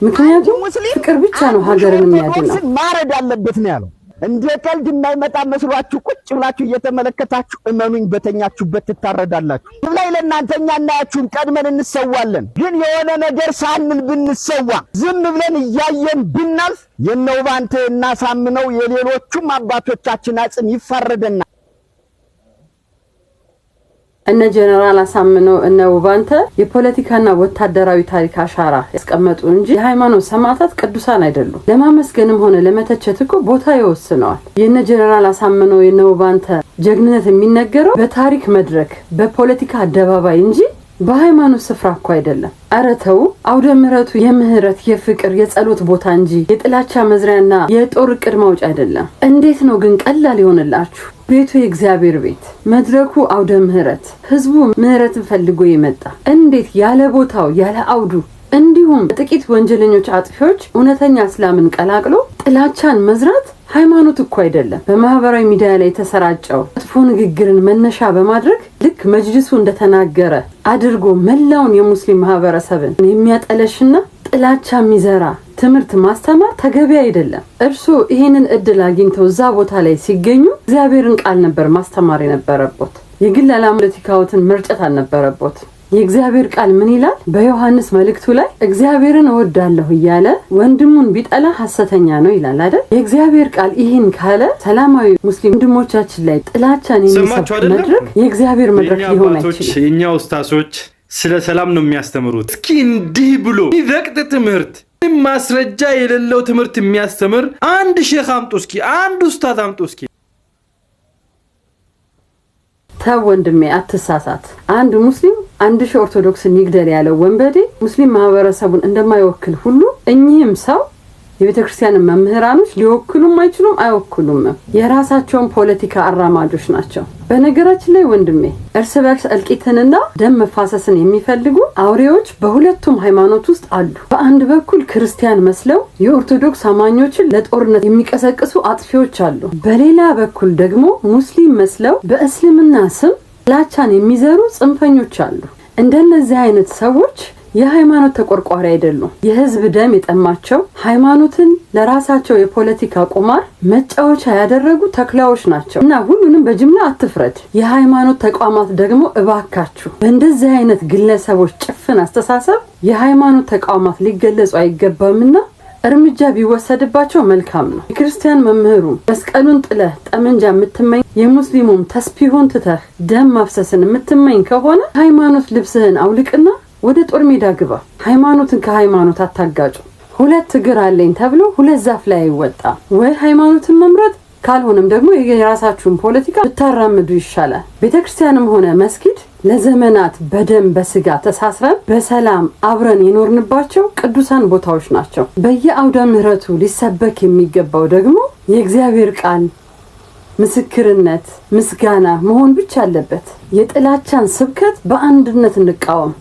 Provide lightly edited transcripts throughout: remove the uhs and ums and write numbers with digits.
ምክንያቱም ፍቅር ብቻ ነው ሀገርን የሚያድነው። ማረድ አለበት ነው ያለው። እንደ ቀልድ የማይመጣ መስሏችሁ ቁጭ ብላችሁ እየተመለከታችሁ እመኑኝ በተኛችሁበት ትታረዳላችሁ። ላይ ለእናንተኛ እናያችሁን ቀድመን እንሰዋለን። ግን የሆነ ነገር ሳንል ብንሰዋ ዝም ብለን እያየን ብናልፍ የነውባንተ እናሳምነው የሌሎቹም አባቶቻችን አጽም ይፋረደና እነ ጀነራል አሳምነው እነ ውባንተ የፖለቲካና ወታደራዊ ታሪክ አሻራ ያስቀመጡ እንጂ የሃይማኖት ሰማዕታት ቅዱሳን አይደሉም። ለማመስገንም ሆነ ለመተቸት እኮ ቦታ ይወስነዋል። የነ ጀነራል አሳምነው የነ ውባንተ ጀግንነት የሚነገረው በታሪክ መድረክ በፖለቲካ አደባባይ እንጂ በሃይማኖት ስፍራ እኮ አይደለም። አረ ተው። አውደ ምሕረቱ የምህረት የፍቅር የጸሎት ቦታ እንጂ የጥላቻ መዝሪያና የጦር ዕቅድ ማውጫ አይደለም። እንዴት ነው ግን ቀላል ይሆንላችሁ? ቤቱ የእግዚአብሔር ቤት፣ መድረኩ አውደ ምሕረት፣ ህዝቡ ምህረትን ፈልጎ የመጣ እንዴት ያለ ቦታው ያለ አውዱ እንዲሁም ጥቂት ወንጀለኞች አጥፊዎች እውነተኛ እስላምን ቀላቅሎ ጥላቻን መዝራት ሃይማኖት እኮ አይደለም። በማህበራዊ ሚዲያ ላይ የተሰራጨው መጥፎ ንግግርን መነሻ በማድረግ ልክ መጅልሱ እንደተናገረ አድርጎ መላውን የሙስሊም ማህበረሰብን የሚያጠለሽና ጥላቻ የሚዘራ ትምህርት ማስተማር ተገቢ አይደለም። እርሱ ይሄንን እድል አግኝተው እዛ ቦታ ላይ ሲገኙ እግዚአብሔርን ቃል ነበር ማስተማር የነበረበት። የግል ፖለቲካዎትን መርጨት አልነበረበት። የእግዚአብሔር ቃል ምን ይላል? በዮሐንስ መልእክቱ ላይ እግዚአብሔርን እወዳለሁ እያለ ወንድሙን ቢጠላ ሐሰተኛ ነው ይላል አይደል? የእግዚአብሔር ቃል ይህን ካለ ሰላማዊ ሙስሊም ወንድሞቻችን ላይ ጥላቻን የሚሰብክ መድረክ የእግዚአብሔር መድረክ ሊሆን አይችልም። የኛ ኡስታዞች ስለ ሰላም ነው የሚያስተምሩት። እስኪ እንዲህ ብሎ ይዘቅጥ ትምህርት ማስረጃ የሌለው ትምህርት የሚያስተምር አንድ ሼክ አምጡ እስኪ፣ አንድ ኡስታዝ አምጡ እስኪ። ተው ወንድሜ አትሳሳት። አንድ ሙስሊም 1000 ኦርቶዶክስን ይግደል ያለው ወንበዴ ሙስሊም ማህበረሰቡን እንደማይወክል ሁሉ እኚህም ሰው የቤተክርስቲያን መምህራኖች ሊወክሉም አይችሉም አይወክሉም። የራሳቸውን ፖለቲካ አራማጆች ናቸው። በነገራችን ላይ ወንድሜ እርስ በርስ እልቂትንና ደም መፋሰስን የሚፈልጉ አውሬዎች በሁለቱም ሃይማኖት ውስጥ አሉ። በአንድ በኩል ክርስቲያን መስለው የኦርቶዶክስ አማኞችን ለጦርነት የሚቀሰቅሱ አጥፊዎች አሉ። በሌላ በኩል ደግሞ ሙስሊም መስለው በእስልምና ስም ጥላቻን የሚዘሩ ጽንፈኞች አሉ። እንደነዚህ አይነት ሰዎች የሃይማኖት ተቆርቋሪ አይደሉም። የህዝብ ደም የጠማቸው ሃይማኖትን ለራሳቸው የፖለቲካ ቁማር መጫወቻ ያደረጉ ተክላዎች ናቸው እና ሁሉንም በጅምላ አትፍረድ። የሃይማኖት ተቋማት ደግሞ እባካችሁ በእንደዚህ አይነት ግለሰቦች ጭፍን አስተሳሰብ የሃይማኖት ተቋማት ሊገለጹ አይገባምና እርምጃ ቢወሰድባቸው መልካም ነው። የክርስቲያን መምህሩ መስቀሉን ጥለህ ጠመንጃ የምትመኝ የሙስሊሙም ተስቢሁን ትተህ ደም ማፍሰስን የምትመኝ ከሆነ ሃይማኖት ልብስህን አውልቅና ወደ ጦር ሜዳ ግባ። ሃይማኖትን ከሃይማኖት አታጋጩ። ሁለት እግር አለኝ ተብሎ ሁለት ዛፍ ላይ አይወጣ። ወይ ሃይማኖትን መምረጥ ካልሆነም ደግሞ የራሳችሁን ፖለቲካ ብታራምዱ ይሻላል። ቤተክርስቲያንም ሆነ መስጊድ ለዘመናት በደም በስጋ ተሳስረን በሰላም አብረን የኖርንባቸው ቅዱሳን ቦታዎች ናቸው። በየአውደ ምሕረቱ ሊሰበክ የሚገባው ደግሞ የእግዚአብሔር ቃል፣ ምስክርነት፣ ምስጋና መሆን ብቻ አለበት። የጥላቻን ስብከት በአንድነት እንቃወም።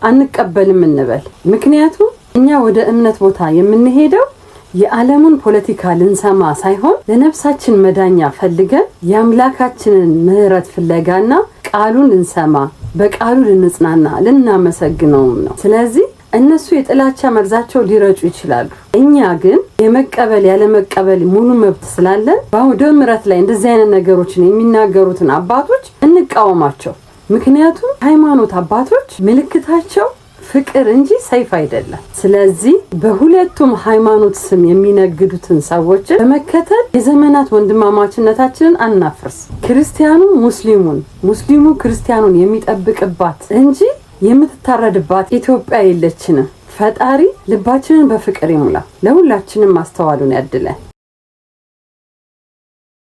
አንቀበልም እንበል። ምክንያቱም እኛ ወደ እምነት ቦታ የምንሄደው የዓለሙን ፖለቲካ ልንሰማ ሳይሆን ለነፍሳችን መዳኛ ፈልገን የአምላካችንን ምህረት ፍለጋና ቃሉን ልንሰማ በቃሉ ልንጽናና ልናመሰግነውም ነው። ስለዚህ እነሱ የጥላቻ መርዛቸው ሊረጩ ይችላሉ። እኛ ግን የመቀበል ያለ መቀበል ሙሉ መብት ስላለን በአውደ ምሕረት ላይ እንደዚህ አይነት ነገሮችን የሚናገሩትን አባቶች እንቃወማቸው። ምክንያቱም ሃይማኖት አባቶች ምልክታቸው ፍቅር እንጂ ሰይፍ አይደለም። ስለዚህ በሁለቱም ሃይማኖት ስም የሚነግዱትን ሰዎች በመከተል የዘመናት ወንድማማችነታችንን አናፍርስ። ክርስቲያኑ ሙስሊሙን፣ ሙስሊሙ ክርስቲያኑን የሚጠብቅባት እንጂ የምትታረድባት ኢትዮጵያ የለችንም። ፈጣሪ ልባችንን በፍቅር ይሙላ። ለሁላችንም ማስተዋሉን ያድለን።